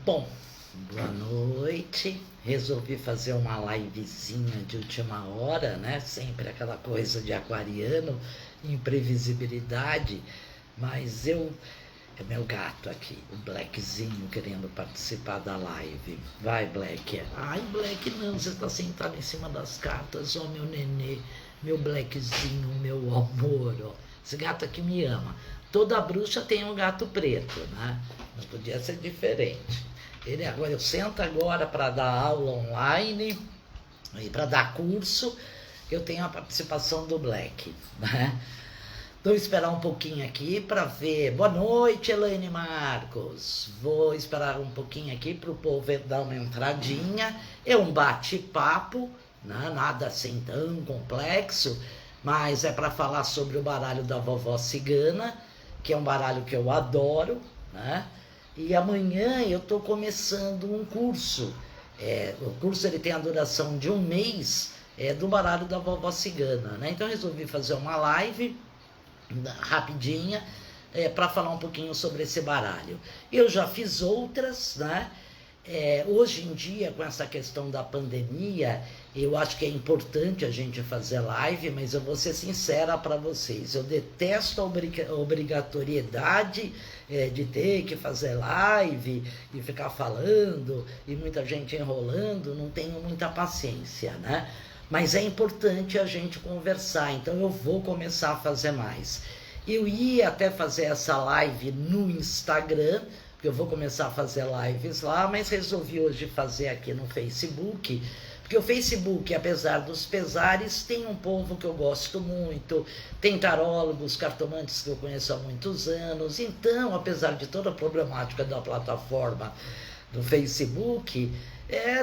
Bom, boa noite. Resolvi fazer uma livezinha de última hora, né? Sempre aquela coisa de aquariano, imprevisibilidade. Mas é meu gato aqui, o Blackzinho, querendo participar da live. Vai, Black. Ai, Black, não, você está sentado em cima das cartas. Ó, meu nenê, meu Blackzinho, meu amor, ó. Esse gato aqui me ama. Toda bruxa tem um gato preto, né? Não podia ser diferente. Eu sento agora para dar aula online e para dar curso. Eu tenho a participação do Black, né? Vou esperar um pouquinho aqui para ver. Boa noite, Elaine Marcos. Vou esperar um pouquinho aqui para o povo dar uma entradinha. É um bate-papo, né? Nada assim tão complexo, mas é para falar sobre o baralho da vovó cigana, que é um baralho que eu adoro, né? E amanhã eu estou começando um curso. O curso ele tem a duração de um mês, do baralho da vovó cigana, né? Então eu resolvi fazer uma live rapidinha para falar um pouquinho sobre esse baralho. Eu já fiz outras, né? Hoje em dia, com essa questão da pandemia, eu acho que é importante a gente fazer live, mas eu vou ser sincera para vocês, eu detesto a obrigatoriedade de ter que fazer live e ficar falando, e muita gente enrolando, não tenho muita paciência, né? Mas é importante a gente conversar, então eu vou começar a fazer mais. Eu ia até fazer essa live no Instagram, porque eu vou começar a fazer lives lá, mas resolvi hoje fazer aqui no Facebook, porque o Facebook, apesar dos pesares, tem um povo que eu gosto muito, tem tarólogos, cartomantes que eu conheço há muitos anos, então, apesar de toda a problemática da plataforma do Facebook,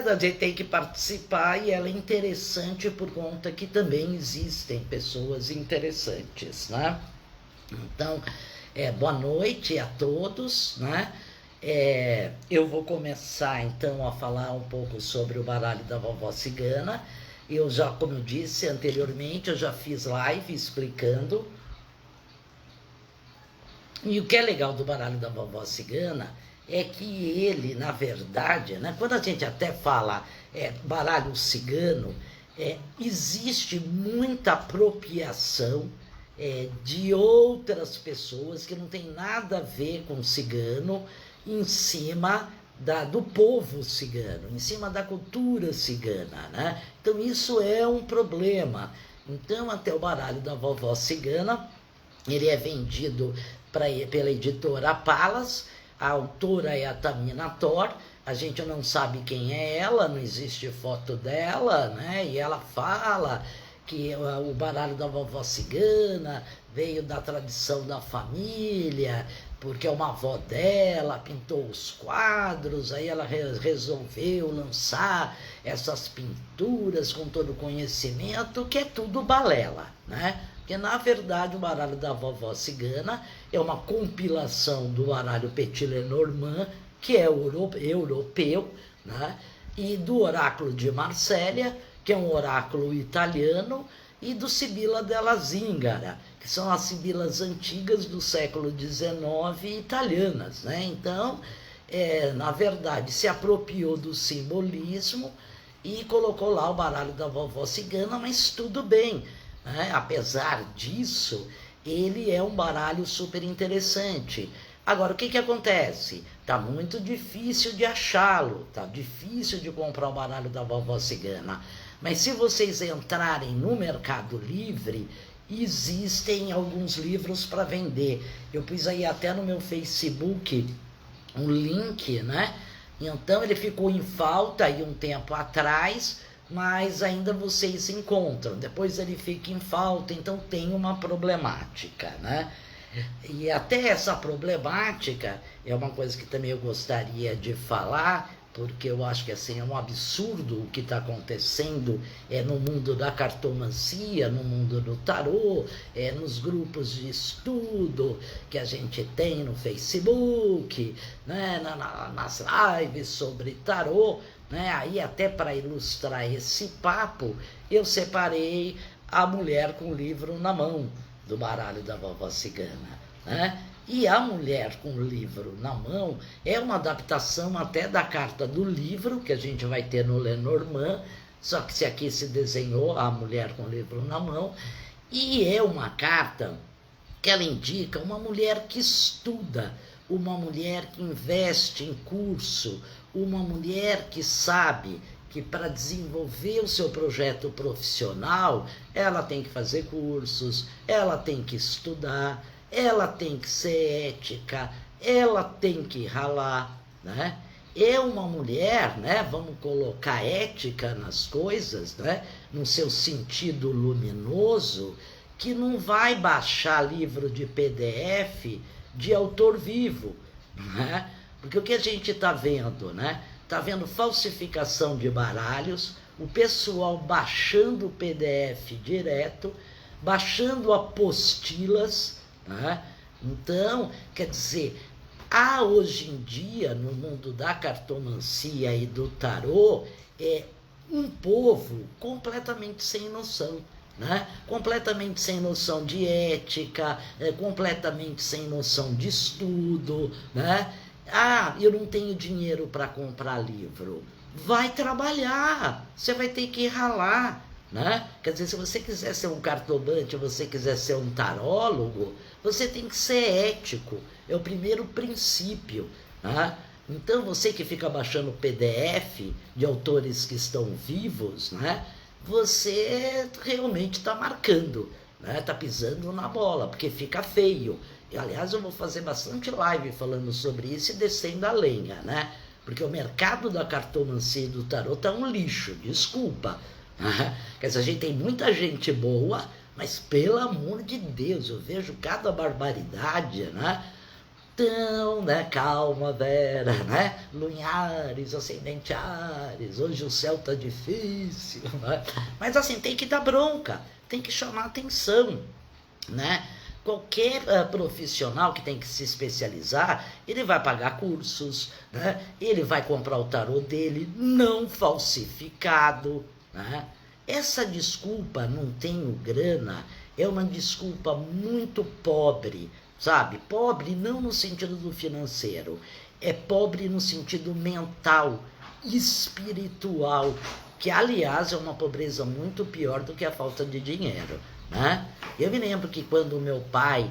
a gente tem que participar e ela é interessante por conta que também existem pessoas interessantes, né? Então, boa noite a todos, né? Eu vou começar então a falar um pouco sobre o baralho da vovó cigana. Eu já, como eu disse anteriormente, eu já fiz live explicando. E o que é legal do baralho da vovó cigana é que ele, na verdade, né, quando a gente até fala baralho cigano, existe muita apropriação de outras pessoas que não tem nada a ver com cigano, em cima do povo cigano, em cima da cultura cigana, né? Então isso é um problema. Então até o baralho da vovó cigana, ele é vendido pela editora Palas, a autora é a Tamina Thor, a gente não sabe quem é ela, não existe foto dela, né? E ela fala que o baralho da vovó cigana veio da tradição da família, porque uma avó dela pintou os quadros, aí ela resolveu lançar essas pinturas com todo o conhecimento, que é tudo balela, né? Porque, na verdade, o baralho da vovó cigana é uma compilação do baralho Petit Lenormand, que é europeu, né? E do oráculo de Marsella, que é um oráculo italiano, e do Sibila della Zingara, que são as sibilas antigas do século XIX italianas, né? Então, na verdade, se apropriou do simbolismo e colocou lá o baralho da vovó cigana, mas tudo bem, né? Apesar disso, ele é um baralho super interessante. Agora, o que acontece? Tá muito difícil de achá-lo, tá difícil de comprar o baralho da vovó cigana. Mas se vocês entrarem no Mercado Livre, existem alguns livros para vender. Eu pus aí até no meu Facebook um link, né? Então ele ficou em falta aí um tempo atrás, mas ainda vocês encontram. Depois ele fica em falta, então tem uma problemática, né? E até essa problemática é uma coisa que também eu gostaria de falar, porque eu acho que assim, é um absurdo o que está acontecendo no mundo da cartomancia, no mundo do tarô, nos grupos de estudo que a gente tem no Facebook, né, nas lives sobre tarô, né? Aí até para ilustrar esse papo, eu separei a mulher com o livro na mão do baralho da vovó cigana, né? E a mulher com o livro na mão é uma adaptação até da carta do livro, que a gente vai ter no Lenormand, só que se aqui se desenhou a mulher com o livro na mão, e é uma carta que ela indica uma mulher que estuda, uma mulher que investe em curso, uma mulher que sabe que para desenvolver o seu projeto profissional, ela tem que fazer cursos, ela tem que estudar, ela tem que ser ética, ela tem que ralar, né? É uma mulher, né? Vamos colocar ética nas coisas, né? No seu sentido luminoso, que não vai baixar livro de PDF de autor vivo, né? Porque o que a gente está vendo, né? Está vendo falsificação de baralhos, o pessoal baixando o PDF direto, baixando apostilas, né? Então, quer dizer, há hoje em dia, no mundo da cartomancia e do tarô, um povo completamente sem noção, né? Completamente sem noção de ética, completamente sem noção de estudo, né? Ah, eu não tenho dinheiro para comprar livro. Vai trabalhar, você vai ter que ralar, né? Quer dizer, se você quiser ser um cartomante, você quiser ser um tarólogo, você tem que ser ético, é o primeiro princípio, né? Então, você que fica baixando PDF de autores que estão vivos, né? Você realmente está marcando, né? Está pisando na bola, porque fica feio. E, aliás, eu vou fazer bastante live falando sobre isso e descendo a lenha, né? Porque o mercado da cartomancia e do tarô tá um lixo, desculpa. Quer dizer, a gente tem muita gente boa, mas pelo amor de Deus, eu vejo cada barbaridade, né? Então, né, calma, Vera, né? Lunhares, ascendente Ares, hoje o céu tá difícil, né? Mas assim, tem que dar bronca, tem que chamar atenção, né? Qualquer profissional que tem que se especializar, ele vai pagar cursos, né? Ele vai comprar o tarô dele não falsificado, né? Essa desculpa, não tenho grana, é uma desculpa muito pobre, sabe? Pobre não no sentido do financeiro, é pobre no sentido mental, espiritual, que aliás é uma pobreza muito pior do que a falta de dinheiro, né? Eu me lembro que quando o meu pai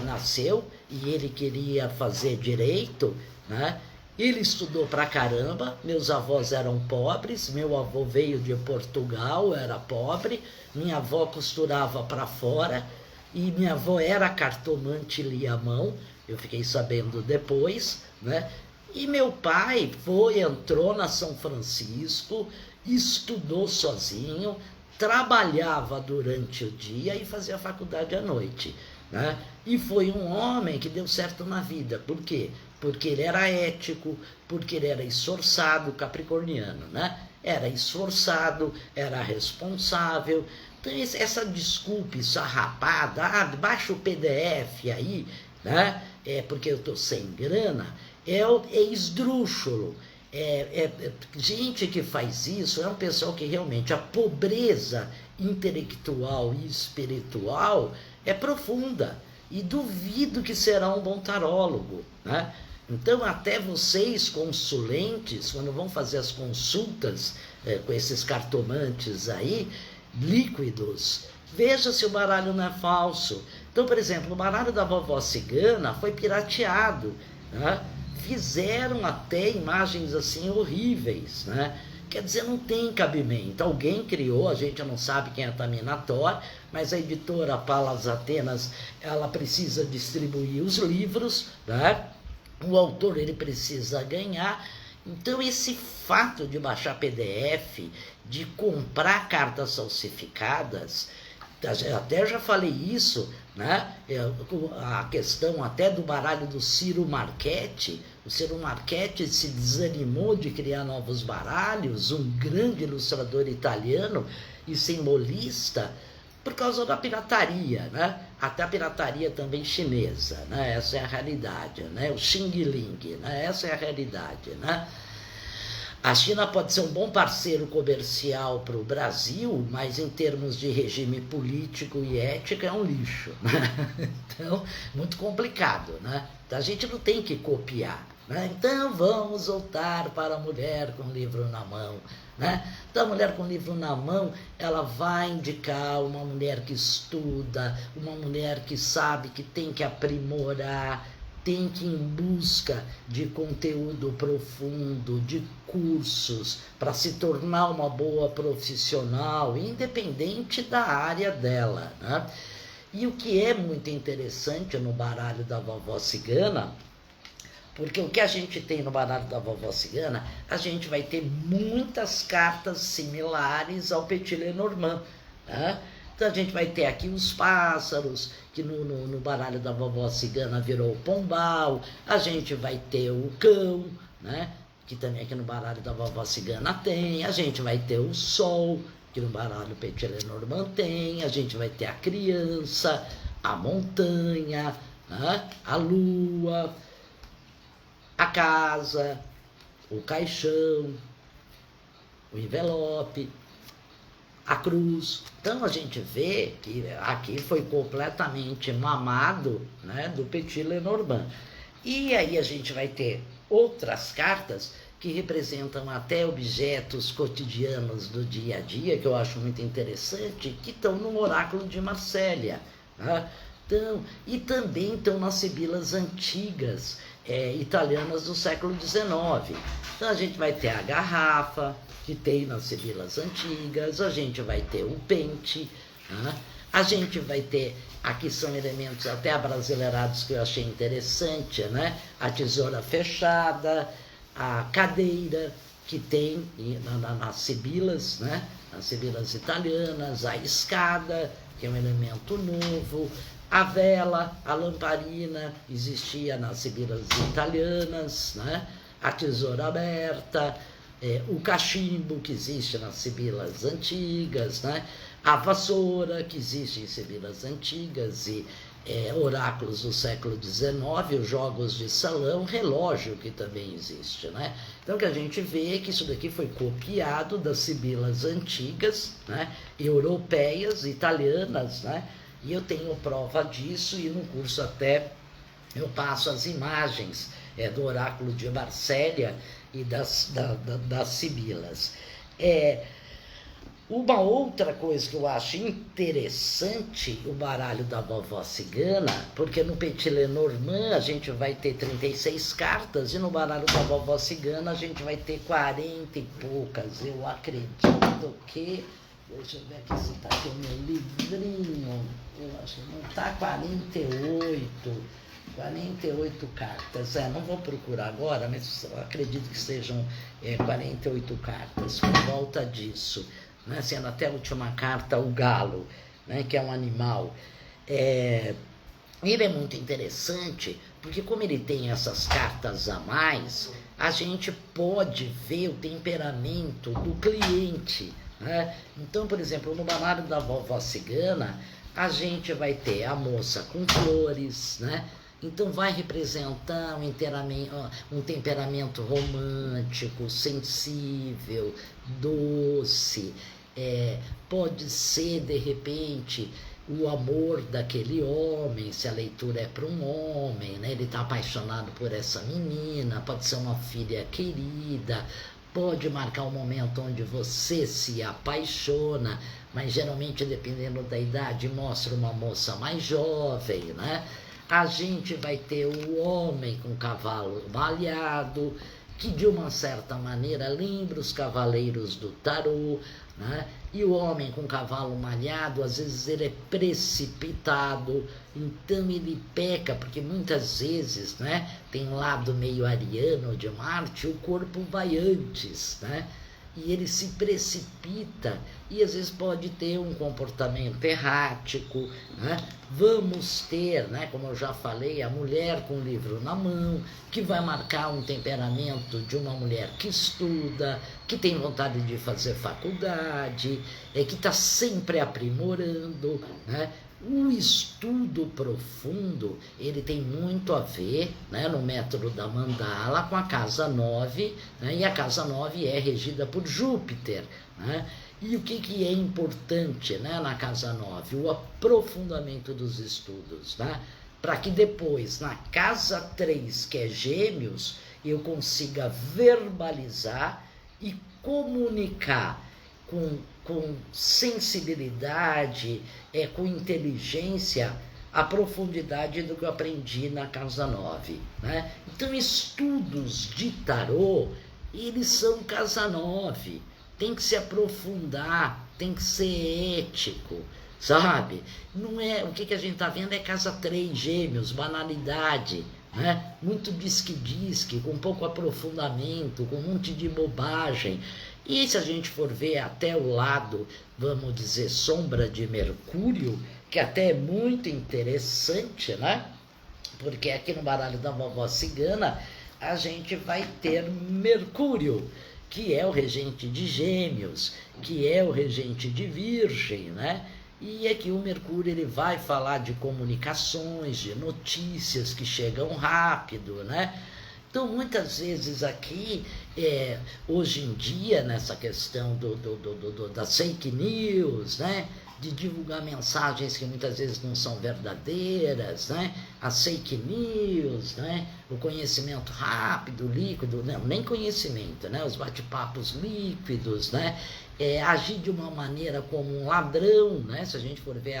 nasceu e ele queria fazer direito, né? Ele estudou pra caramba, meus avós eram pobres, meu avô veio de Portugal, era pobre, minha avó costurava para fora e minha avó era cartomante e lia a mão, eu fiquei sabendo depois, né? E meu pai entrou na São Francisco, estudou sozinho, trabalhava durante o dia e fazia faculdade à noite, né? E foi um homem que deu certo na vida. Por quê? Porque ele era ético, porque ele era esforçado, capricorniano, né? Era esforçado, era responsável. Então, essa desculpa esfarrapada, baixa o PDF aí, né? Porque eu estou sem grana, é esdrúxulo. Gente que faz isso é um pessoal que realmente a pobreza intelectual e espiritual é profunda, e duvido que será um bom tarólogo, né? Então, até vocês, consulentes, quando vão fazer as consultas com esses cartomantes aí, líquidos, veja se o baralho não é falso. Então, por exemplo, o baralho da vovó cigana foi pirateado, né? Fizeram até imagens assim horríveis, né? Quer dizer, não tem cabimento. Alguém criou, a gente não sabe quem é a Taminator, mas a editora Palas Atenas, ela precisa distribuir os livros, né? O autor, ele precisa ganhar. Então, esse fato de baixar PDF, de comprar cartas falsificadas, até já falei isso, né? A questão até do baralho do Ciro Marchetti. O Ciro Marchetti se desanimou de criar novos baralhos, um grande ilustrador italiano e simbolista, por causa da pirataria, né? Até a pirataria também chinesa, né? Essa é a realidade, né? O Xing Ling, né? Essa é a realidade, né? A China pode ser um bom parceiro comercial para o Brasil, mas em termos de regime político e ética é um lixo, né? Então, muito complicado, né? Então, a gente não tem que copiar, né? Então, vamos voltar para a mulher com livro na mão, né? Então, a mulher com livro na mão, ela vai indicar uma mulher que estuda, uma mulher que sabe que tem que aprimorar, tem que ir em busca de conteúdo profundo, de cursos, para se tornar uma boa profissional, independente da área dela, né? E o que é muito interessante no baralho da vovó cigana, porque o que a gente tem no baralho da vovó cigana, a gente vai ter muitas cartas similares ao Petit Lenormand, né? Então a gente vai ter aqui os pássaros, que no baralho da vovó cigana virou o pombal, a gente vai ter o cão, né? Que também aqui no baralho da vovó cigana tem, a gente vai ter o sol, que no baralho Petit Lenormand tem, a gente vai ter a criança, a montanha, né? A lua, a casa, o caixão, o envelope, a cruz. Então a gente vê que aqui foi completamente mamado, né, do Petit Lenormand. E aí a gente vai ter outras cartas que representam até objetos cotidianos do dia a dia, que eu acho muito interessante, que estão no oráculo de Marsella, né? Então, e também estão nas sibilas antigas, italianas do século XIX. Então a gente vai ter a garrafa, que tem nas sibilas antigas, a gente vai ter o pente, né? A gente vai ter, aqui são elementos até abrasileirados que eu achei interessante, né? A tesoura fechada, a cadeira, que tem nas sibilas, né? Nas sibilas italianas, a escada, que é um elemento novo, a vela, a lamparina, existia nas sibilas italianas, né? A tesoura aberta, o cachimbo, que existe nas sibilas antigas, né? A vassoura, que existe em sibilas antigas, e oráculos do século XIX, os jogos de salão, relógio, que também existe, né? Então, o que a gente vê é que isso daqui foi copiado das sibilas antigas, né? Europeias, italianas, né? E eu tenho prova disso, e no curso até eu passo as imagens do oráculo de Marsella e das sibilas. Uma outra coisa que eu acho interessante, o baralho da vovó cigana, porque no Petit Lenormand a gente vai ter 36 cartas, e no baralho da vovó cigana a gente vai ter 40 e poucas. Eu acredito que... Deixa eu ver aqui se está aqui o meu livrinho. Eu acho que não está 48 cartas. Não vou procurar agora, mas eu acredito que sejam 48 cartas por volta disso, né? Sendo até a última carta o galo, né? Que é um animal. Ele é muito interessante, porque como ele tem essas cartas a mais, a gente pode ver o temperamento do cliente, né? Então, por exemplo, no baralho da vovó cigana, a gente vai ter a moça com flores, né? Então vai representar um temperamento romântico, sensível, doce. Pode ser, de repente, o amor daquele homem, se a leitura é para um homem, né? Ele está apaixonado por essa menina, pode ser uma filha querida, pode marcar um momento onde você se apaixona, mas geralmente, dependendo da idade, mostra uma moça mais jovem, né? A gente vai ter o homem com cavalo malhado, que de uma certa maneira lembra os cavaleiros do tarô, né? E o homem com cavalo malhado, às vezes ele é precipitado, então ele peca, porque muitas vezes, né, tem um lado meio ariano de Marte, o corpo vai antes, né? E ele se precipita, e às vezes pode ter um comportamento errático, né? Vamos ter, né, como eu já falei, a mulher com o livro na mão, que vai marcar um temperamento de uma mulher que estuda, que tem vontade de fazer faculdade, que está sempre aprimorando, né? O estudo profundo, ele tem muito a ver, né, no método da mandala com a casa 9, né, e a casa 9 é regida por Júpiter, né? E o que é importante, né, na casa 9? O aprofundamento dos estudos, né? Para que depois, na casa 3, que é Gêmeos, eu consiga verbalizar e comunicar com sensibilidade, com inteligência, a profundidade do que eu aprendi na casa 9, né? Então, estudos de tarô, eles são casa 9, tem que se aprofundar, tem que ser ético, sabe? Não é, o que a gente está vendo é casa 3, Gêmeos, banalidade, né? Muito disque-disque, com pouco aprofundamento, com um monte de bobagem. E se a gente for ver até o lado, vamos dizer, sombra de Mercúrio, que até é muito interessante, né? Porque aqui no baralho da vovó cigana, a gente vai ter Mercúrio, que é o regente de Gêmeos, que é o regente de Virgem, né? E aqui o Mercúrio, ele vai falar de comunicações, de notícias que chegam rápido, né? Então, muitas vezes aqui, hoje em dia, nessa questão das fake news, né? De divulgar mensagens que muitas vezes não são verdadeiras, né? As fake news, né? O conhecimento rápido, líquido, não, nem conhecimento, né? Os bate-papos líquidos, né? Agir de uma maneira como um ladrão, né? Se a gente for ver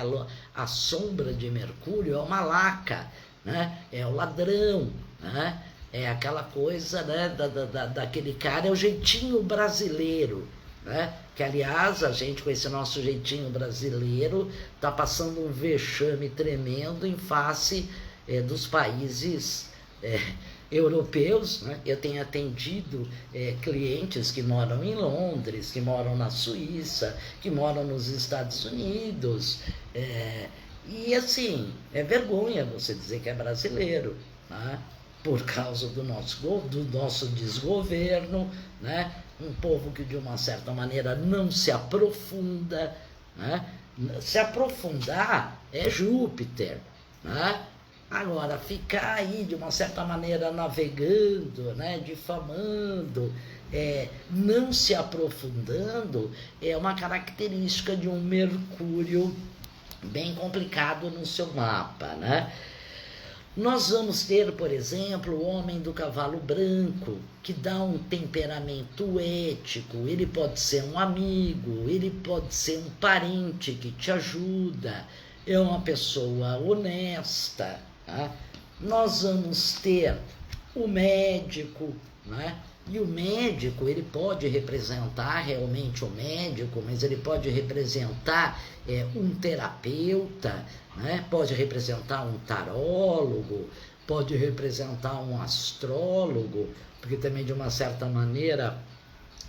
a sombra de Mercúrio, é uma laca, né? É o ladrão, né? É aquela coisa, né, daquele cara, é o jeitinho brasileiro, né? Que, aliás, a gente, com esse nosso jeitinho brasileiro, está passando um vexame tremendo em face dos países europeus, né? Eu tenho atendido clientes que moram em Londres, que moram na Suíça, que moram nos Estados Unidos, e assim, é vergonha você dizer que é brasileiro, né? Por causa do nosso desgoverno, né? Um povo que de uma certa maneira não se aprofunda, né? Se aprofundar é Júpiter, né? Agora, ficar aí de uma certa maneira navegando, né? Difamando, não se aprofundando, é uma característica de um Mercúrio bem complicado no seu mapa, né? Nós vamos ter, por exemplo, o homem do cavalo branco, que dá um temperamento ético. Ele pode ser um amigo, ele pode ser um parente que te ajuda, é uma pessoa honesta, tá? Nós vamos ter o médico, né? E o médico, ele pode representar realmente o médico, mas ele pode representar um terapeuta, né? Pode representar um tarólogo, pode representar um astrólogo, porque também, de uma certa maneira,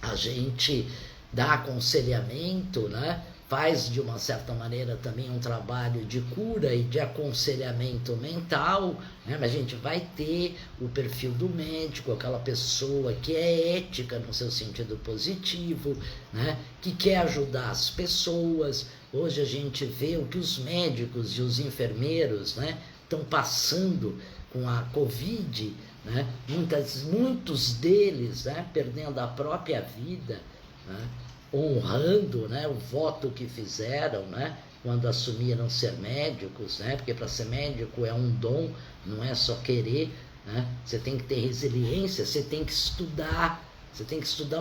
a gente dá aconselhamento, né? Faz, de uma certa maneira, também um trabalho de cura e de aconselhamento mental, né? Mas a gente vai ter o perfil do médico, aquela pessoa que é ética no seu sentido positivo, né? Que quer ajudar as pessoas. Hoje a gente vê o que os médicos e os enfermeiros, né, estão passando com a Covid, né? Muitos deles, né, perdendo a própria vida, né? Honrando, né, o voto que fizeram, né, quando assumiram ser médicos, né, porque para ser médico é um dom, não é só querer, né, você tem que ter resiliência, você tem que estudar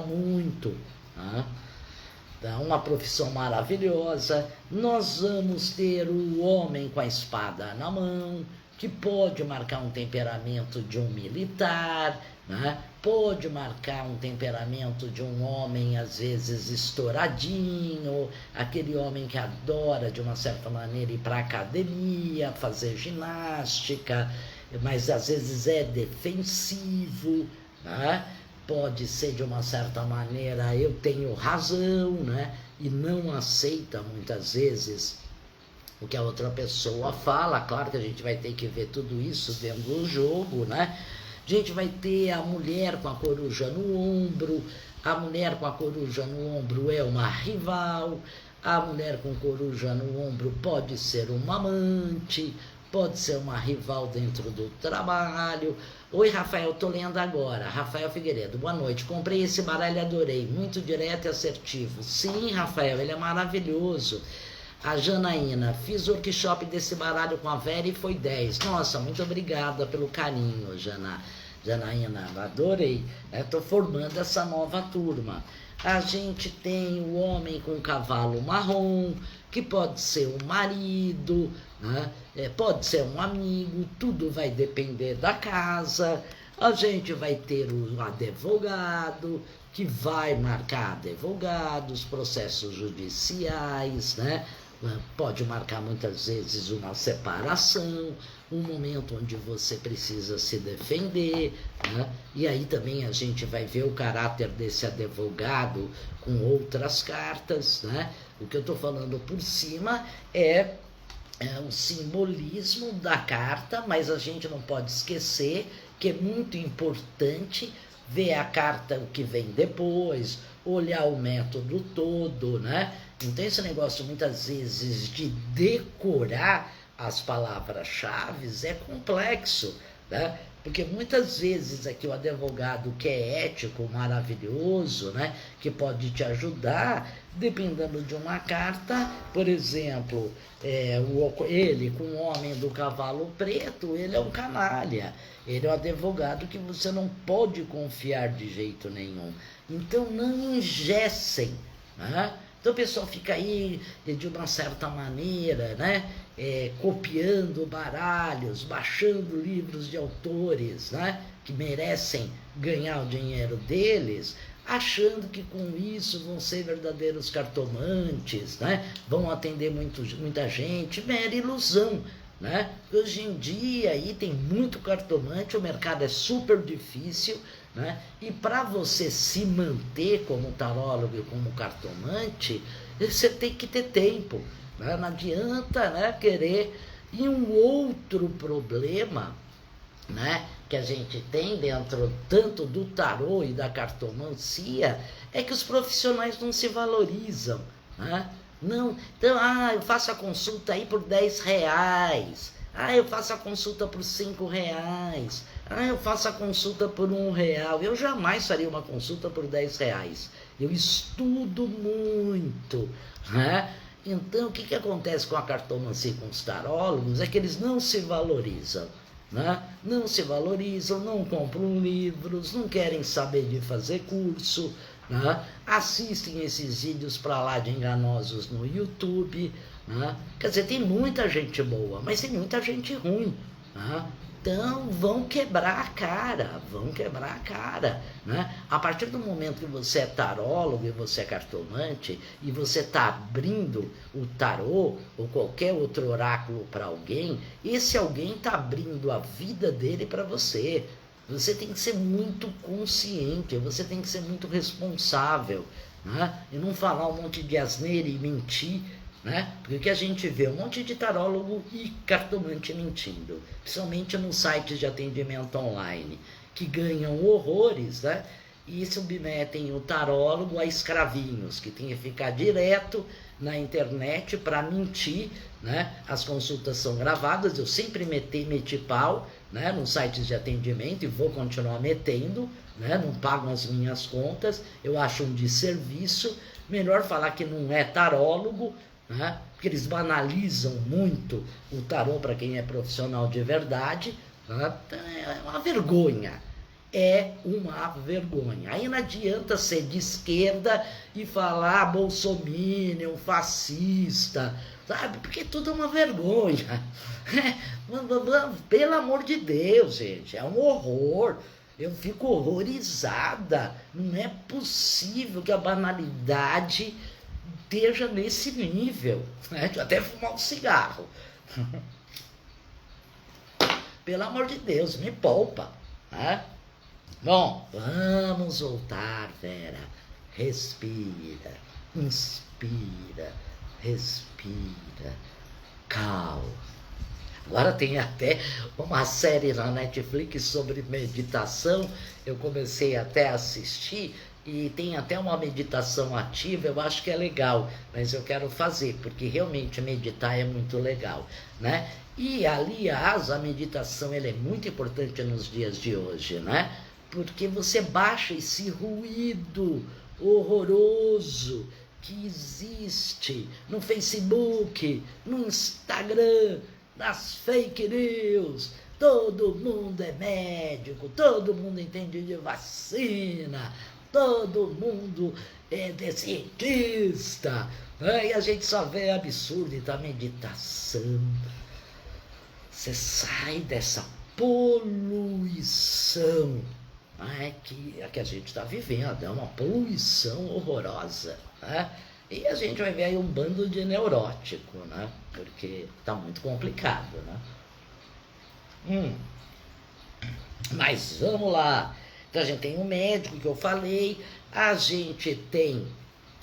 muito, né? Então, uma profissão maravilhosa. Nós vamos ter o homem com a espada na mão, que pode marcar um temperamento de um militar, né? Pode marcar um temperamento de um homem, às vezes, estouradinho, aquele homem que adora, de uma certa maneira, ir para a academia, fazer ginástica, mas às vezes é defensivo, né? Pode ser, de uma certa maneira, eu tenho razão, né? E não aceita, muitas vezes, o que a outra pessoa fala. Claro que a gente vai ter que ver tudo isso dentro do jogo, né? A gente vai ter a mulher com a coruja no ombro. A mulher com a coruja no ombro é uma rival. A mulher com coruja no ombro pode ser uma amante, pode ser uma rival dentro do trabalho. Oi, Rafael, tô lendo agora. Rafael Figueiredo, boa noite. Comprei esse baralho e adorei. Muito direto e assertivo. Sim, Rafael, ele é maravilhoso. A Janaína, fiz o workshop desse baralho com a Vera e foi 10. Nossa, muito obrigada pelo carinho, Janaína, adorei. Estou formando essa nova turma. A gente tem o homem com cavalo marrom, que pode ser um marido, né? Pode ser um amigo, tudo vai depender da casa. A gente vai ter o advogado, que vai marcar advogados, processos judiciais, né? Pode marcar muitas vezes uma separação, um momento onde você precisa se defender, né? E aí também a gente vai ver o caráter desse advogado com outras cartas, né? O que eu estou falando por cima é o simbolismo da carta, mas a gente não pode esquecer que é muito importante ver a carta, o que vem depois, olhar o método todo, né? Então esse negócio muitas vezes de decorar as palavras-chave é complexo, né? Porque muitas vezes aqui o advogado que é ético, maravilhoso, né? Que pode te ajudar, dependendo de uma carta, por exemplo, ele com o homem do cavalo preto, ele é um canalha, ele é um advogado que você não pode confiar de jeito nenhum. Então não engessem, né? Então o pessoal fica aí de uma certa maneira, né? Copiando baralhos, baixando livros de autores, né? Que merecem ganhar o dinheiro deles, achando que com isso vão ser verdadeiros cartomantes, né? Vão atender muita gente, mera ilusão, né? Hoje em dia aí tem muito cartomante, o mercado é super difícil, né? E para você se manter como tarólogo e como cartomante, você tem que ter tempo, né? Não adianta, né, querer. E um outro problema, né, que a gente tem dentro tanto do tarô e da cartomancia é que os profissionais não se valorizam, né? Não, então, eu faço a consulta aí por R$10. Eu faço a consulta por R$5. Eu faço a consulta por R$1. Eu jamais faria uma consulta por R$10. Eu estudo muito, né? Então, o que acontece com a cartomancia e com os tarólogos é que eles não se valorizam, né? Não se valorizam, não compram livros, não querem saber de fazer curso, né? Assistem esses vídeos para lá de enganosos no YouTube, né? Quer dizer, tem muita gente boa, mas tem muita gente ruim, né? Então vão quebrar a cara, né? A partir do momento que você é tarólogo e você é cartomante e você está abrindo o tarô ou qualquer outro oráculo para alguém, esse alguém está abrindo a vida dele para você. Você tem que ser muito consciente, você tem que ser muito responsável, né? E não falar um monte de asneira e mentir, né? Porque o que a gente vê, um monte de tarólogo e cartomante mentindo, principalmente nos sites de atendimento online, que ganham horrores, né? E submetem o tarólogo a escravinhos, que tem que ficar direto na internet para mentir, né? As consultas são gravadas, eu sempre meti pau, né, nos sites de atendimento e vou continuar metendo, né? Não pagam as minhas contas, eu acho um desserviço. Melhor falar que não é tarólogo, né? Porque eles banalizam muito o tarô para quem é profissional de verdade, né? É uma vergonha. É uma vergonha. Aí não adianta ser de esquerda e falar bolsominion, fascista, sabe? Porque tudo é uma vergonha. Pelo amor de Deus, gente, é um horror. Eu fico horrorizada. Não é possível que a banalidade esteja nesse nível, né? Deixa eu até fumar um cigarro. Pelo amor de Deus, me poupa, né? Bom, vamos voltar, Vera. Respira, inspira, respira, calma. Agora tem até uma série na Netflix sobre meditação, eu comecei até a assistir, e tem até uma meditação ativa, eu acho que é legal, mas eu quero fazer, porque realmente meditar é muito legal, né? E, aliás, a meditação ela é muito importante nos dias de hoje, né? Porque você baixa esse ruído horroroso que existe no Facebook, no Instagram, das fake news. Todo mundo é médico, todo mundo entende de vacina, todo mundo é cientista, né? E a gente só vê absurdo da meditação. Você sai dessa poluição, né, que a gente está vivendo, é uma poluição horrorosa, né? E a gente vai ver aí um bando de neurótico, né? Porque está muito complicado, né? Mas vamos lá. Então a gente tem um médico que eu falei, a gente tem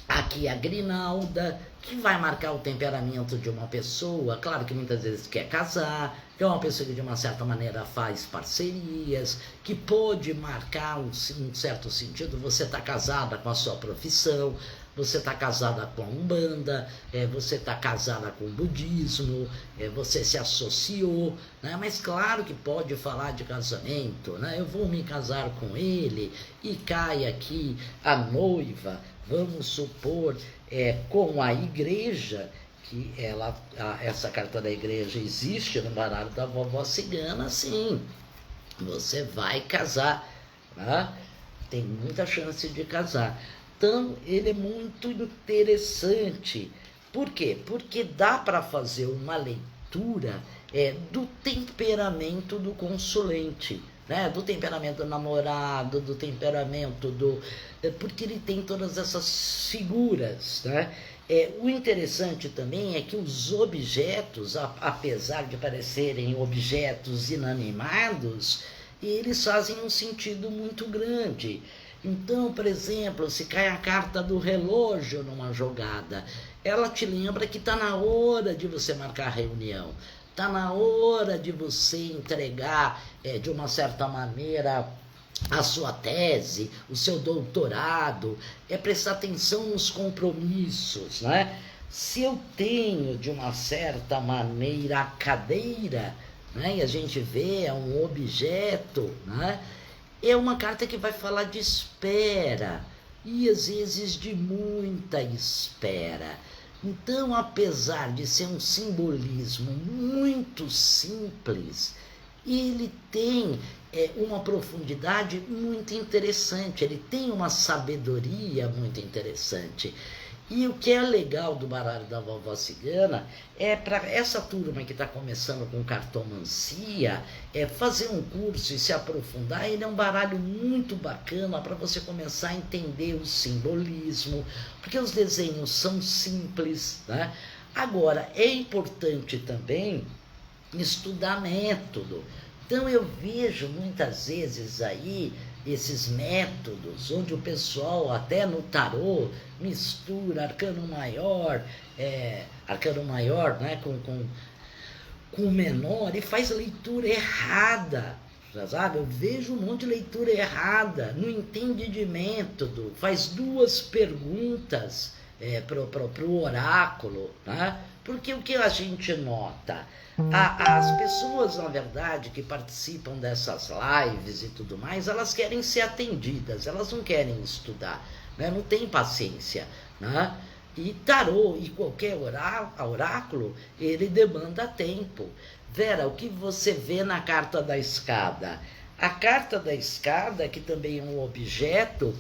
aqui a Grinalda, que vai marcar o temperamento de uma pessoa, claro que muitas vezes quer casar, que é uma pessoa que de uma certa maneira faz parcerias, que pode marcar um certo sentido, você está casada com a sua profissão, você está casada com a Umbanda, você está casada com o budismo, você se associou, né? Mas claro que pode falar de casamento, né? Eu vou me casar com ele e cai aqui a noiva, vamos supor, com a igreja, que essa carta da igreja existe no baralho da vovó cigana, sim, você vai casar, né? Tem muita chance de casar. Então, ele é muito interessante. Por quê? Porque dá para fazer uma leitura do temperamento do consulente, né? Do temperamento do namorado, do temperamento do... porque ele tem todas essas figuras, né? O interessante também é que os objetos, apesar de parecerem objetos inanimados, eles fazem um sentido muito grande. Então, por exemplo, se cai a carta do relógio numa jogada, ela te lembra que está na hora de você marcar a reunião, está na hora de você entregar, de uma certa maneira, a sua tese, o seu doutorado, prestar atenção nos compromissos, né? Se eu tenho, de uma certa maneira, a cadeira, né, e a gente vê um objeto, né? É uma carta que vai falar de espera, e às vezes de muita espera. Então, apesar de ser um simbolismo muito simples, ele tem uma profundidade muito interessante, ele tem uma sabedoria muito interessante. E o que é legal do baralho da vovó cigana para essa turma que está começando com cartomancia, fazer um curso e se aprofundar. Ele é um baralho muito bacana para você começar a entender o simbolismo, porque os desenhos são simples, né? Agora, é importante também estudar método. Então eu vejo muitas vezes aí esses métodos, onde o pessoal até no tarô mistura arcano maior, né, com menor, e faz leitura errada, sabe? Eu vejo um monte de leitura errada, não entende de método, faz duas perguntas pro oráculo, né? Porque o que a gente nota? As pessoas, na verdade, que participam dessas lives e tudo mais, elas querem ser atendidas, elas não querem estudar, né? Não tem paciência, né? E tarô e qualquer oráculo, ele demanda tempo. Vera, o que você vê na carta da escada? A carta da escada, que também é um objeto,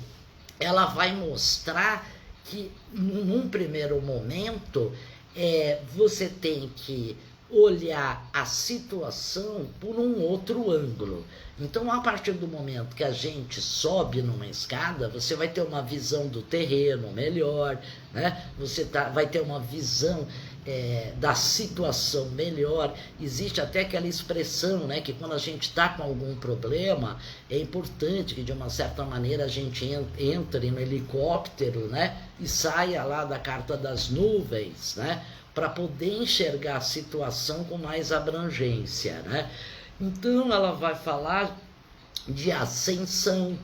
ela vai mostrar que, num primeiro momento, você tem que olhar a situação por um outro ângulo. Então, a partir do momento que a gente sobe numa escada, você vai ter uma visão do terreno melhor, né? Você vai ter uma visão da situação melhor. Existe até aquela expressão, né, que quando a gente está com algum problema, é importante que de uma certa maneira a gente entre no helicóptero, né, e saia lá da carta das nuvens, né, para poder enxergar a situação com mais abrangência, né? Então ela vai falar de ascensão,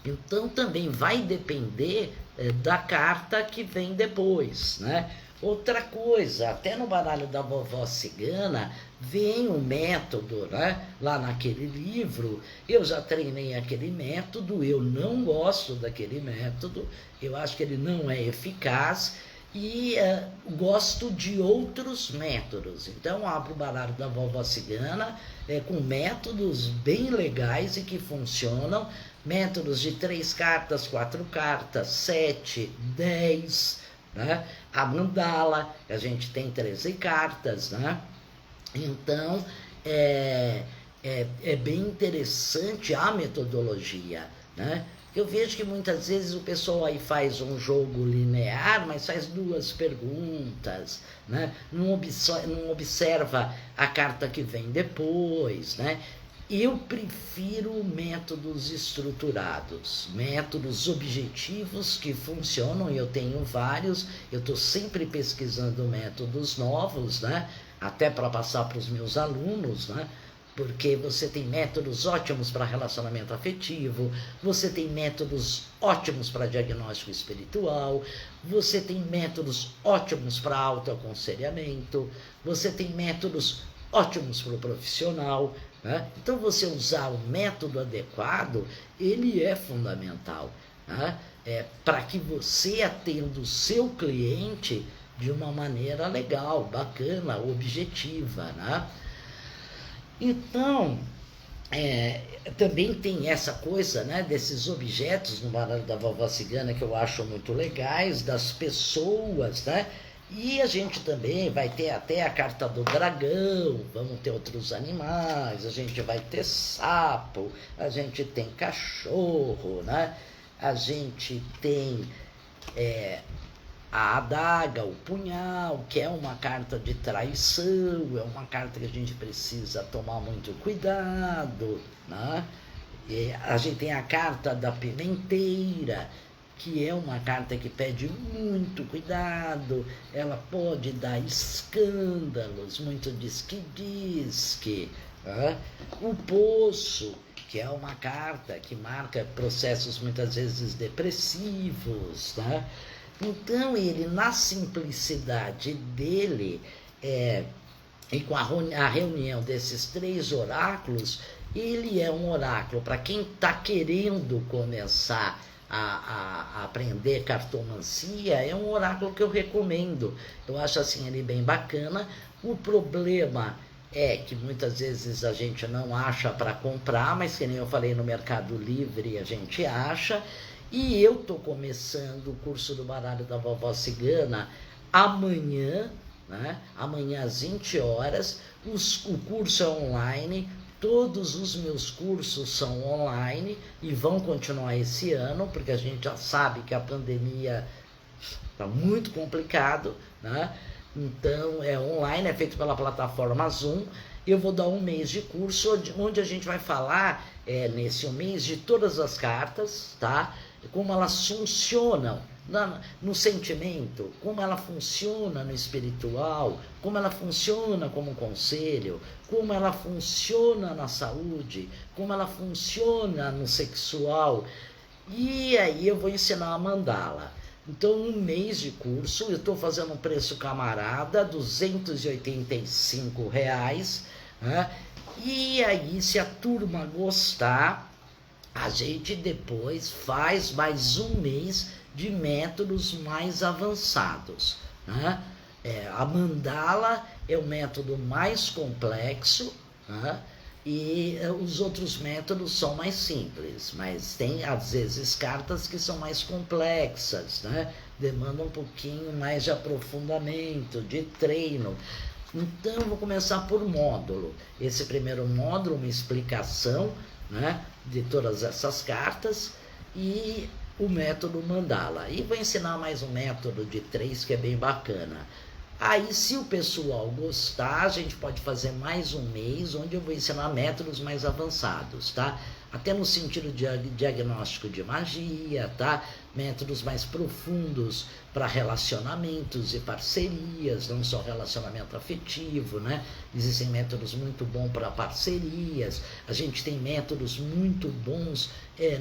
Então também vai depender da carta que vem depois, né? Outra coisa, até no baralho da vovó cigana, vem um método, né? Lá naquele livro, eu já treinei aquele método, eu não gosto daquele método, eu acho que ele não é eficaz, e gosto de outros métodos. Então abro o baralho da vovó cigana com métodos bem legais e que funcionam, métodos de 3 cartas, 4 cartas, 7, 10, né? A mandala, a gente tem 13 cartas, né? Então é bem interessante a metodologia, né? Eu vejo que muitas vezes o pessoal aí faz um jogo linear, mas faz 2 perguntas, né? Não observa a carta que vem depois, né? Eu prefiro métodos estruturados, métodos objetivos que funcionam, e eu tenho vários, eu estou sempre pesquisando métodos novos, né? Até para passar para os meus alunos, né? Porque você tem métodos ótimos para relacionamento afetivo, você tem métodos ótimos para diagnóstico espiritual, você tem métodos ótimos para autoaconselhamento, você tem métodos ótimos para o profissional, né? Então você usar o método adequado, ele é fundamental, né? Para que você atenda o seu cliente de uma maneira legal, bacana, objetiva, né? Então, também tem essa coisa, né, desses objetos no baralho da vovó cigana que eu acho muito legais, das pessoas, né? E a gente também vai ter até a carta do dragão, vamos ter outros animais, a gente vai ter sapo, a gente tem cachorro, né? A gente tem a adaga, o punhal, que é uma carta de traição, é uma carta que a gente precisa tomar muito cuidado, né? E a gente tem a carta da pimenteira, que é uma carta que pede muito cuidado, ela pode dar escândalos, muito diz-que-diz-que, né? O poço, que é uma carta que marca processos muitas vezes depressivos, né? Então ele, na simplicidade dele, e com a reunião desses 3 oráculos, ele é um oráculo para quem está querendo começar a aprender cartomancia, é um oráculo que eu recomendo. Eu acho assim ele bem bacana. O problema é que muitas vezes a gente não acha para comprar, mas que nem eu falei, no Mercado Livre a gente acha. E eu estou começando o curso do baralho da vovó cigana amanhã, né? Amanhã às 20 horas. O curso é online, todos os meus cursos são online e vão continuar esse ano, porque a gente já sabe que a pandemia está muito complicado, né? Então é online, é feito pela plataforma Zoom. Eu vou dar um mês de curso onde a gente vai falar nesse mês de todas as cartas, tá? Como elas funcionam no sentimento, como ela funciona no espiritual, como ela funciona como conselho, como ela funciona na saúde, como ela funciona no sexual. E aí eu vou ensinar a mandala. Então, um mês de curso, eu estou fazendo um preço camarada, R$ 285, né? E aí, se a turma gostar, a gente depois faz mais um mês de métodos mais avançados, né? A mandala é o método mais complexo, né? E os outros métodos são mais simples, mas tem às vezes cartas que são mais complexas, né? Demandam um pouquinho mais de aprofundamento, de treino. Então eu vou começar por módulo. Esse primeiro módulo, uma explicação, né, de todas essas cartas e o método mandala. E vou ensinar mais um método de 3 que é bem bacana. Aí, se o pessoal gostar, a gente pode fazer mais um mês, onde eu vou ensinar métodos mais avançados, tá? até no sentido de diagnóstico de magia, tá? Métodos mais profundos para relacionamentos e parcerias, não só relacionamento afetivo, né? Existem métodos muito bons para parcerias, a gente tem métodos muito bons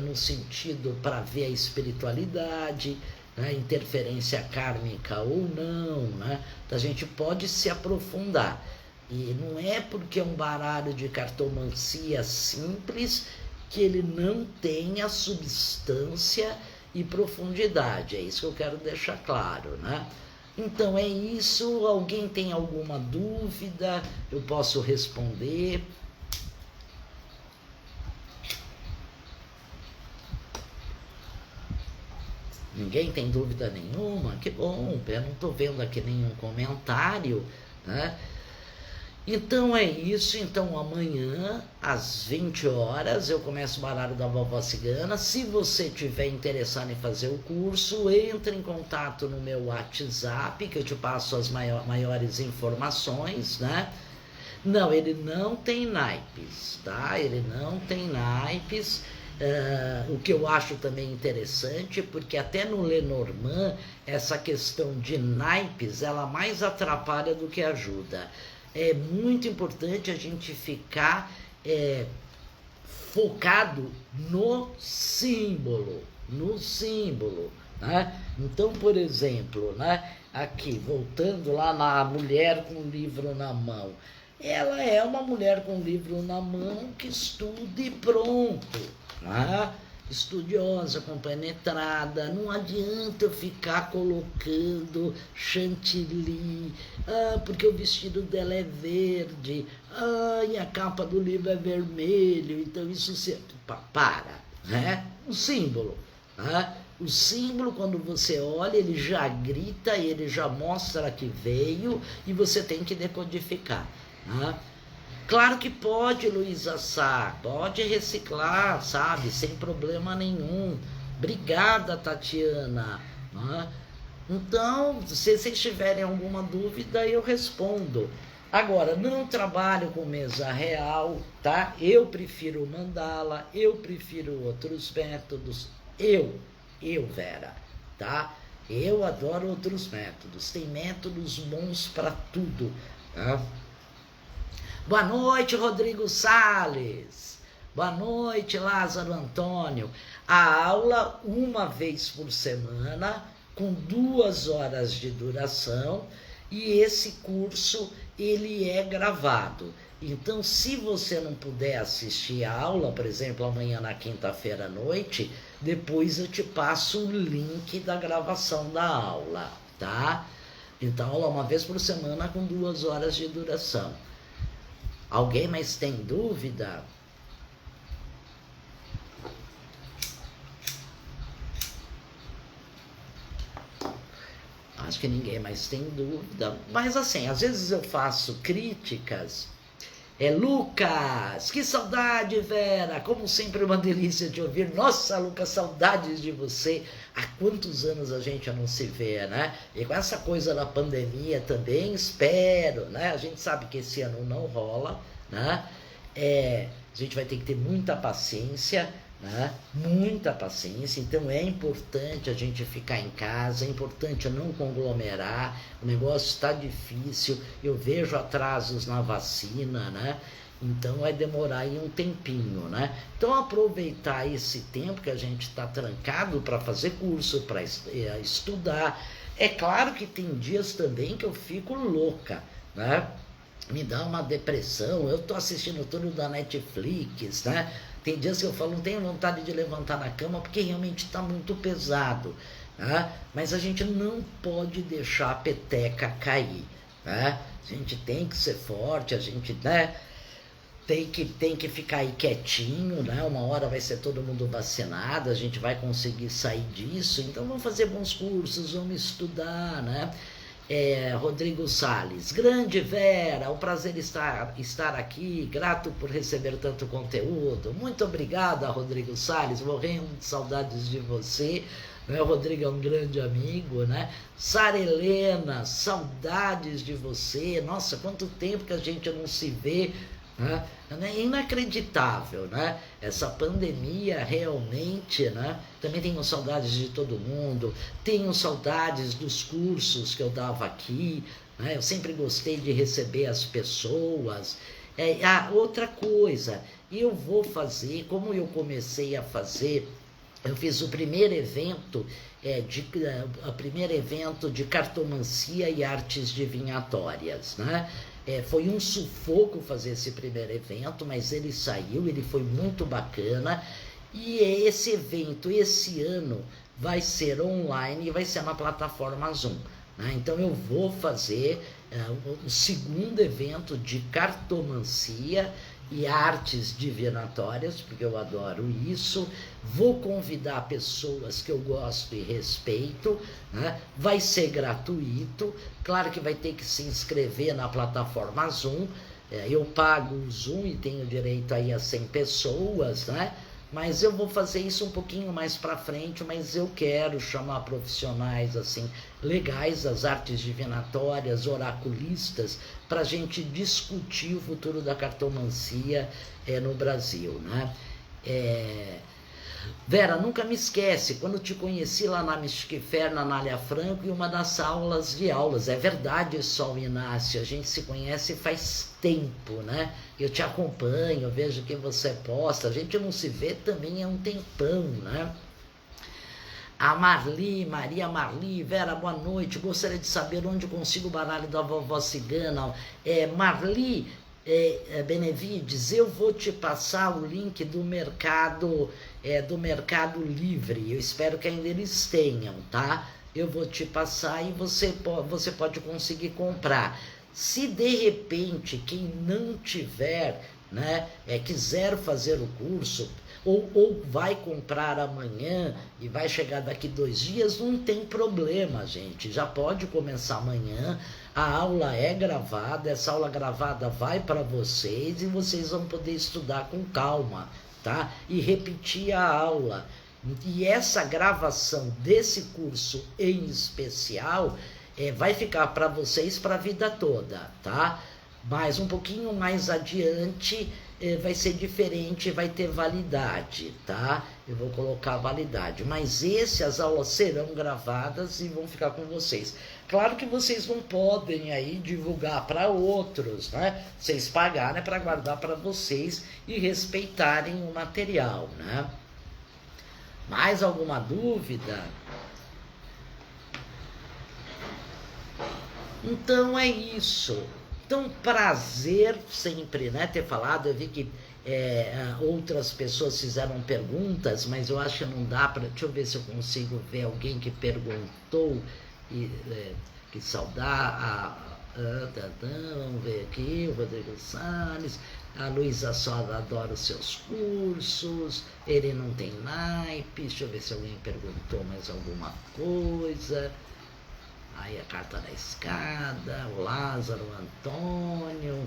no sentido para ver a espiritualidade, né? Interferência kármica ou não, né? Então a gente pode se aprofundar. E não é porque é um baralho de cartomancia simples que ele não tenha substância e profundidade. É isso que eu quero deixar claro, né? Então é isso. Alguém tem alguma dúvida? Eu posso responder. Ninguém tem dúvida nenhuma? Que bom, eu não estou vendo aqui nenhum comentário, né? Então é isso. Então amanhã às 20 horas eu começo o baralho da vovó cigana. Se você tiver interessado em fazer o curso, entre em contato no meu WhatsApp, que eu te passo as maiores informações, né? Não, ele não tem naipes, tá? Ele não tem naipes. O que eu acho também interessante, porque até no Lenormand essa questão de naipes ela mais atrapalha do que ajuda. É muito importante a gente ficar focado no símbolo, né? Então, por exemplo, né, aqui, voltando lá na mulher com o livro na mão, ela é uma mulher com o livro na mão que estuda e pronto, né? Estudiosa, compenetrada. Não adianta eu ficar colocando chantilly, porque o vestido dela é verde, e a capa do livro é vermelho, então isso sempre para, né? O símbolo, né? O símbolo, quando você olha, ele já grita, ele já mostra que veio e você tem que decodificar, né? Claro que pode, Luísa Sá, pode reciclar, sabe, sem problema nenhum. Obrigada, Tatiana, né? Então, se vocês tiverem alguma dúvida, eu respondo. Agora, não trabalho com mesa real, tá? Eu prefiro mandala, eu prefiro outros métodos. Eu, Vera, tá? Eu adoro outros métodos. Tem métodos bons para tudo, tá? Boa noite, Rodrigo Salles. Boa noite, Lázaro Antônio. A aula uma vez por semana, com 2 horas de duração, e esse curso ele é gravado. Então, se você não puder assistir a aula, por exemplo, amanhã na quinta-feira à noite, depois eu te passo o link da gravação da aula, tá? Então, aula uma vez por semana com 2 horas de duração. Alguém mais tem dúvida? Acho que ninguém mais tem dúvida. Mas assim, às vezes eu faço críticas. Lucas, que saudade, Vera. Como sempre, uma delícia de ouvir. Nossa, Lucas, saudades de você. Há quantos anos a gente não se vê, né? E com essa coisa da pandemia também, espero, né? A gente sabe que esse ano não rola, né? A gente vai ter que ter muita paciência, né? Muita paciência. Então é importante a gente ficar em casa, é importante não conglomerar. O negócio está difícil, eu vejo atrasos na vacina, né? Então vai demorar aí um tempinho, né? Então aproveitar esse tempo que a gente está trancado para fazer curso, para estudar. É claro que tem dias também que eu fico louca, né? Me dá uma depressão, eu tô assistindo tudo da Netflix, né? Tem dias que eu falo, não tenho vontade de levantar na cama porque realmente está muito pesado, né? Mas a gente não pode deixar a peteca cair, né? A gente tem que ser forte, a gente, né, tem que ficar aí quietinho, né? Uma hora vai ser todo mundo vacinado, a gente vai conseguir sair disso, então vamos fazer bons cursos, vamos estudar, né? Rodrigo Salles, grande Vera, um prazer estar aqui, grato por receber tanto conteúdo. Muito obrigada, Rodrigo Salles, morrendo de saudades de você, né? O Rodrigo é um grande amigo, né? Sara Helena, saudades de você. Nossa, quanto tempo que a gente não se vê, né? É inacreditável, né? Essa pandemia realmente, né? Também tenho saudades de todo mundo, tenho saudades dos cursos que eu dava aqui, né? Eu sempre gostei de receber as pessoas. Outra coisa, eu vou fazer, como eu comecei a fazer, eu fiz o primeiro evento, o primeiro evento de cartomancia e artes divinatórias, né? Foi um sufoco fazer esse primeiro evento, mas ele saiu, ele foi muito bacana. E esse evento, esse ano, vai ser online e vai ser na plataforma Zoom, né? Então eu vou fazer o segundo evento de cartomancia e artes divinatórias, porque eu adoro isso. Vou convidar pessoas que eu gosto e respeito, né? Vai ser gratuito, claro que vai ter que se inscrever na plataforma Zoom. Eu pago o Zoom e tenho direito aí a 100 pessoas, né? Mas eu vou fazer isso um pouquinho mais para frente, mas eu quero chamar profissionais assim legais das artes divinatórias, oraculistas, para a gente discutir o futuro da cartomancia no Brasil, né? Vera, nunca me esquece, quando te conheci lá na Mystic Fair, na Anália Franco, e uma das aulas de aulas, é verdade, Sol Inácio, a gente se conhece faz tempo, né? Eu te acompanho, eu vejo que você posta, a gente não se vê também há um tempão, né? A Maria Marli, Vera, boa noite, gostaria de saber onde consigo o baralho da vovó cigana. Marli Benevides, eu vou te passar o link do Mercado Livre, eu espero que ainda eles tenham, tá? Eu vou te passar e você pode conseguir comprar. Se de repente quem não tiver, né, quiser fazer o curso, ou vai comprar amanhã e vai chegar daqui 2 dias, não tem problema, gente. Já pode começar amanhã. A aula é gravada, essa aula gravada vai para vocês e vocês vão poder estudar com calma, tá? E repetir a aula. E essa gravação desse curso em especial vai ficar para vocês para a vida toda, tá? Mas um pouquinho mais adiante vai ser diferente, vai ter validade, tá? Eu vou colocar validade, mas as aulas serão gravadas e vão ficar com vocês. Claro que vocês não podem aí divulgar para outros, né? Vocês pagarem para guardar para vocês e respeitarem o material, né? Mais alguma dúvida? Então é isso. Então, prazer sempre, né, ter falado. Eu vi que outras pessoas fizeram perguntas, mas eu acho que não dá para... Deixa eu ver se eu consigo ver alguém que perguntou, que saudar vamos ver aqui, o Rodrigo Salles, a Luísa Soda adora os seus cursos, ele não tem naipe, deixa eu ver se alguém perguntou mais alguma coisa... Aí a carta da escada, o Lázaro, o Antônio,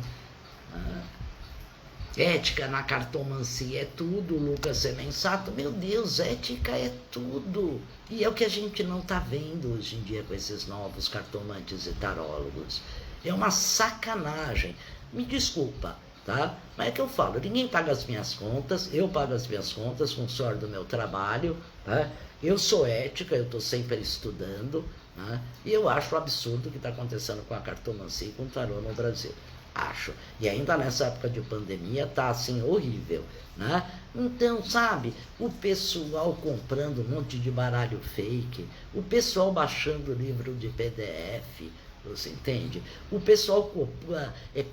ética na cartomancia é tudo, Lucas Semensato. Meu Deus, ética é tudo. E é o que a gente não está vendo hoje em dia com esses novos cartomantes e tarólogos. É uma sacanagem. Me desculpa, tá? Mas é que eu falo, ninguém paga as minhas contas, eu pago as minhas contas com o suor do meu trabalho, tá? Eu sou ética, eu estou sempre estudando, né? E eu acho o absurdo o que está acontecendo com a cartomancia e com o tarô no Brasil. Acho. E ainda nessa época de pandemia tá assim horrível, né? Então, sabe, o pessoal comprando um monte de baralho fake, o pessoal baixando livro de PDF, você entende? O pessoal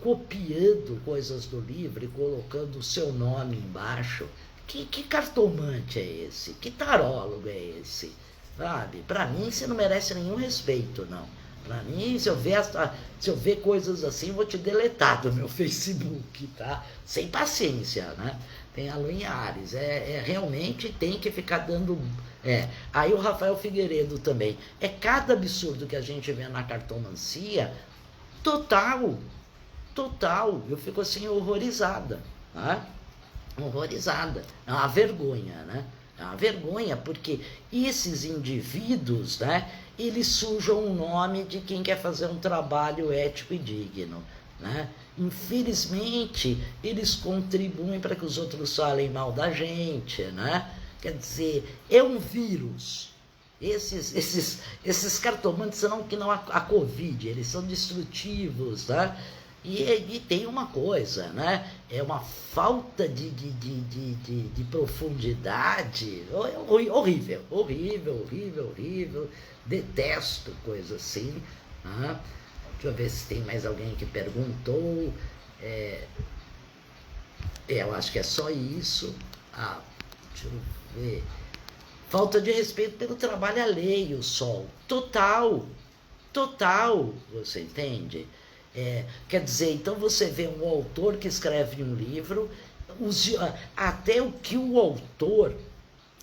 copiando coisas do livro e colocando o seu nome embaixo. Que cartomante é esse? Que tarólogo é esse? Sabe? Para mim, você não merece nenhum respeito, não. Para mim, se eu ver coisas assim, eu vou te deletar do meu Facebook, tá? Sem paciência, né? Tem a Lu em Ares. Realmente tem que ficar dando... Aí o Rafael Figueiredo também. Cada absurdo que a gente vê na cartomancia, total. Eu fico assim horrorizada, tá? Horrorizada. É uma vergonha, né? É uma vergonha, porque esses indivíduos, né, eles sujam o nome de quem quer fazer um trabalho ético e digno. né? Infelizmente, eles contribuem para que os outros falem mal da gente, né? Quer dizer, é um vírus. Esses cartomantes são que não a Covid, eles são destrutivos, tá? E tem uma coisa, né? É uma falta de profundidade horrível, horrível, horrível, horrível. Detesto coisa assim, né? Deixa eu ver se tem mais alguém que perguntou. Eu acho que é só isso. Deixa eu ver. Falta de respeito pelo trabalho alheio, Sol. Total, você entende? Quer dizer, então você vê um autor que escreve um livro, até o que o autor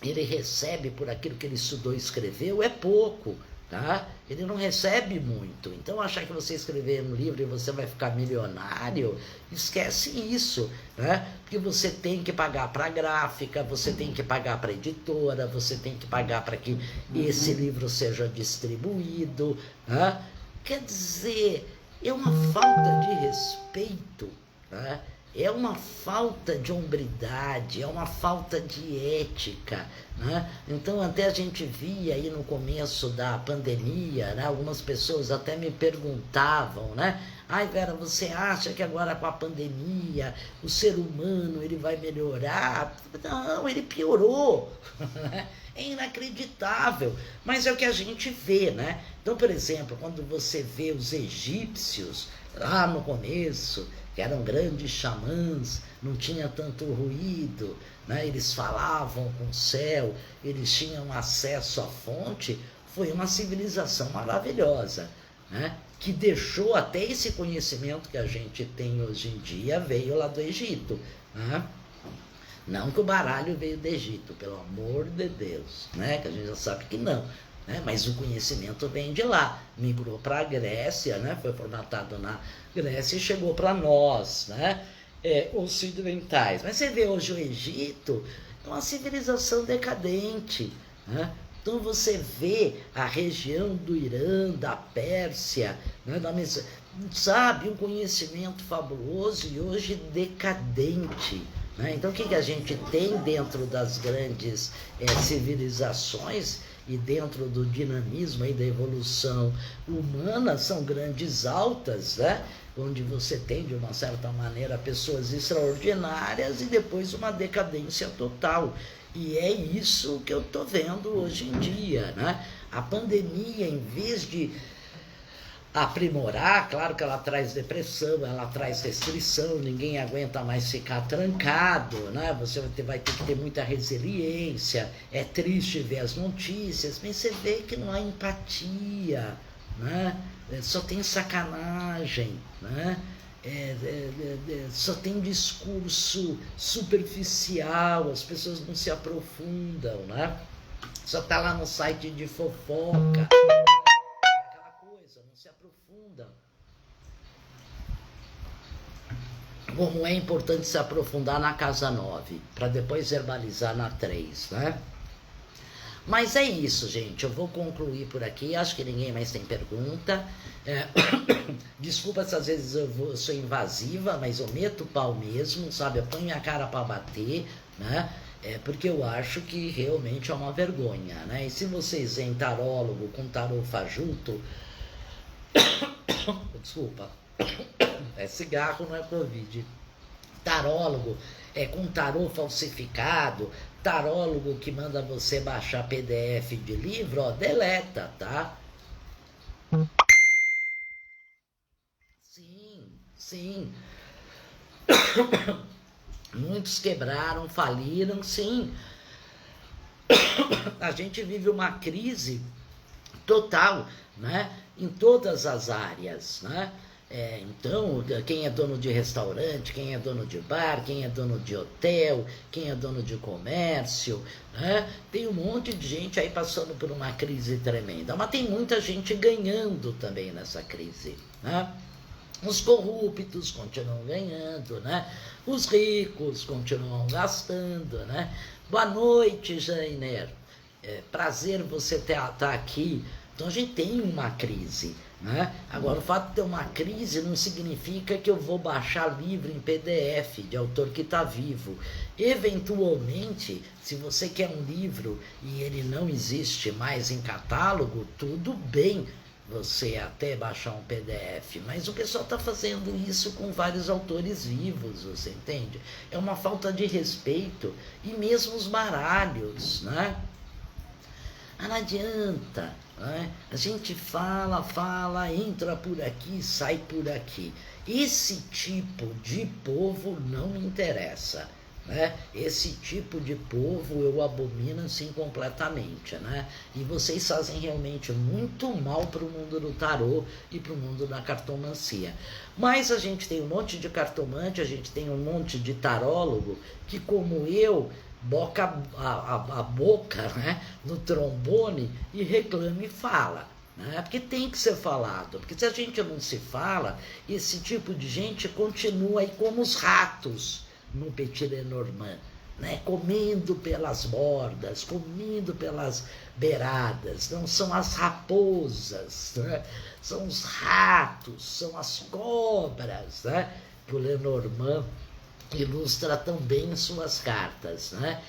ele recebe por aquilo que ele estudou e escreveu é pouco, tá? Ele não recebe muito. Então achar que você escrever um livro e você vai ficar milionário, esquece isso, né? Porque você tem que pagar para a gráfica, você tem que pagar para a editora, você tem que pagar para que esse livro seja distribuído, né? Quer dizer, é uma falta de respeito, né? É uma falta de hombridade, é uma falta de ética, né? Então até a gente via aí no começo da pandemia, né? Algumas pessoas até me perguntavam, né? Ai, Vera, você acha que agora com a pandemia o ser humano ele vai melhorar? Não, ele piorou. É inacreditável, mas é o que a gente vê, né? Então, por exemplo, quando você vê os egípcios lá no começo, que eram grandes xamãs, não tinha tanto ruído, né? Eles falavam com o céu, eles tinham acesso à fonte, foi uma civilização maravilhosa, né? Que deixou até esse conhecimento que a gente tem hoje em dia, veio lá do Egito, né? Não que o baralho veio do Egito, pelo amor de Deus, né? Que a gente já sabe que não, né? Mas o conhecimento vem de lá, migrou para a Grécia, né? Foi formatado na Grécia e chegou para nós, né? Ocidentais. Mas você vê hoje o Egito, é uma civilização decadente, né? Então você vê a região do Irã, da Pérsia, né? Sabe, um conhecimento fabuloso e hoje decadente. Então o que a gente tem dentro das grandes civilizações e dentro do dinamismo e da evolução humana são grandes altas, né? Onde você tem de uma certa maneira pessoas extraordinárias e depois uma decadência total. E é isso que eu estou vendo hoje em dia, né? A pandemia, em vez de aprimorar, claro que ela traz depressão, ela traz restrição, ninguém aguenta mais ficar trancado, né? Você vai ter que ter muita resiliência, é triste ver as notícias, mas você vê que não há empatia, né? Só tem sacanagem, né? Só tem discurso superficial, as pessoas não se aprofundam, né? Só tá lá no site de fofoca, não se aprofunda. Como é importante se aprofundar na casa 9, para depois verbalizar na 3, né? Mas é isso, gente. Eu vou concluir por aqui. Acho que ninguém mais tem pergunta. Desculpa se às vezes eu sou invasiva, mas eu meto o pau mesmo, sabe? Eu ponho a cara para bater, né? Porque eu acho que realmente é uma vergonha, né? E se vocês veem tarólogo com tarô fajuto, desculpa, é cigarro, não é Covid. Tarólogo com tarô falsificado, tarólogo que manda você baixar PDF de livro, ó, deleta, tá? Sim. Muitos quebraram, faliram, sim. A gente vive uma crise total, né? Em todas as áreas, né? Então, quem é dono de restaurante, quem é dono de bar, quem é dono de hotel, quem é dono de comércio, né? Tem um monte de gente aí passando por uma crise tremenda, mas tem muita gente ganhando também nessa crise, né? Os corruptos continuam ganhando, né? Os ricos continuam gastando, né? Boa noite, Jainer. Prazer você estar aqui. Então a gente tem uma crise, né? Agora, o fato de ter uma crise não significa que eu vou baixar livro em PDF de autor que está vivo. Eventualmente, se você quer um livro e ele não existe mais em catálogo, tudo bem você até baixar um PDF, mas o pessoal está fazendo isso com vários autores vivos, você entende? É uma falta de respeito, e mesmo os baralhos, né? Não adianta, né? A gente fala, entra por aqui, sai por aqui. Esse tipo de povo não me interessa, né? Esse tipo de povo eu abomino assim completamente, né? E vocês fazem realmente muito mal para o mundo do tarô e para o mundo da cartomancia. Mas a gente tem um monte de cartomante, a gente tem um monte de tarólogo que, como eu, boca a boca, né, no trombone e reclama e fala, né? Porque tem que ser falado, porque se a gente não se fala, esse tipo de gente continua aí como os ratos no Petit Lenormand, né? Comendo pelas bordas, comendo pelas beiradas. Não são as raposas, né? São os ratos, são as cobras, né? Que o Lenormand ilustra tão bem em suas cartas, né?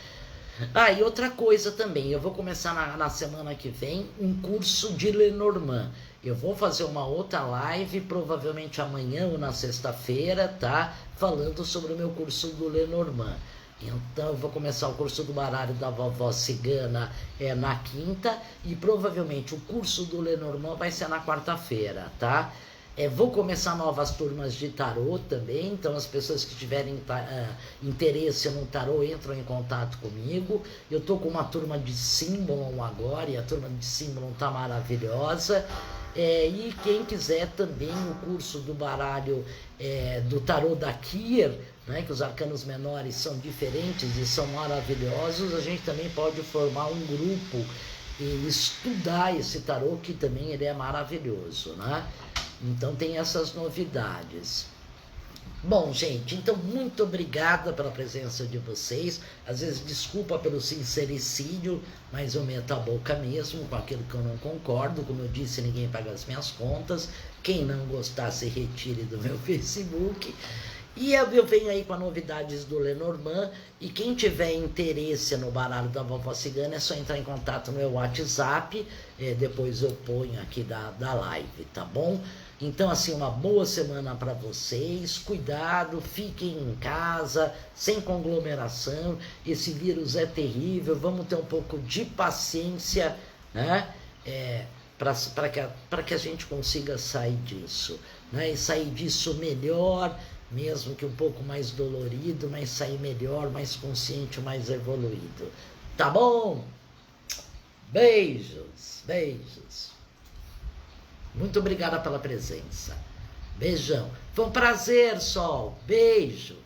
E outra coisa também, eu vou começar na semana que vem um curso de Lenormand. Eu vou fazer uma outra live, provavelmente amanhã ou na sexta-feira, tá? Falando sobre o meu curso do Lenormand. Então eu vou começar o curso do baralho da vovó cigana na quinta, e provavelmente o curso do Lenormand vai ser na quarta-feira, tá? Vou começar novas turmas de tarô também, então as pessoas que tiverem interesse no tarô entram em contato comigo. Eu estou com uma turma de Símbolon agora, e a turma de Símbolon está maravilhosa. E quem quiser também o curso do baralho do tarô da Kier, né, que os arcanos menores são diferentes e são maravilhosos, a gente também pode formar um grupo e estudar esse tarô, que também ele é maravilhoso, né? Então tem essas novidades. Bom, gente, então muito obrigada pela presença de vocês. Às vezes desculpa pelo sincericídio, mas eu meto a boca mesmo com aquilo que eu não concordo. Como eu disse, ninguém paga as minhas contas. Quem não gostar, se retire do meu Facebook. E eu venho aí com as novidades do Lenormand, e quem tiver interesse no baralho da vovó cigana é só entrar em contato no meu WhatsApp, depois eu ponho aqui da live, tá bom? Então, assim, uma boa semana para vocês, cuidado, fiquem em casa, sem conglomeração, esse vírus é terrível, vamos ter um pouco de paciência, né? Para que a gente consiga sair disso, né? E sair disso melhor, mesmo que um pouco mais dolorido, mas sair melhor, mais consciente, mais evoluído. Tá bom? Beijos, beijos. Muito obrigada pela presença. Beijão. Foi um prazer, Sol. Beijo.